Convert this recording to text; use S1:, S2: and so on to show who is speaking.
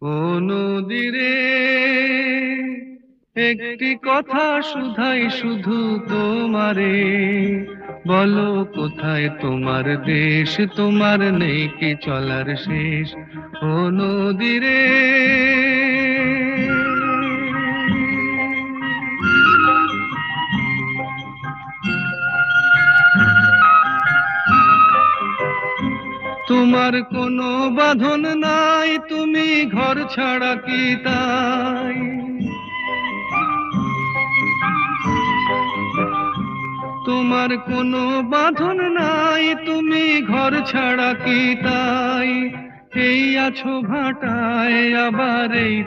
S1: ও নদীরে একটি কথা শুধাই শুধু তোমারে, বলো কোথায় তোমার দেশ, তোমার নেই কি চলার শেষ। ও নদীরে তোমার কোনো বাঁধন নাই, তুমি ঘর ছাড়া কি তাই। তোমার কোনো বাঁধন নাই, তুমি ঘর ছাড়া কি তাই। এই আছো ভাটায়, আবার এই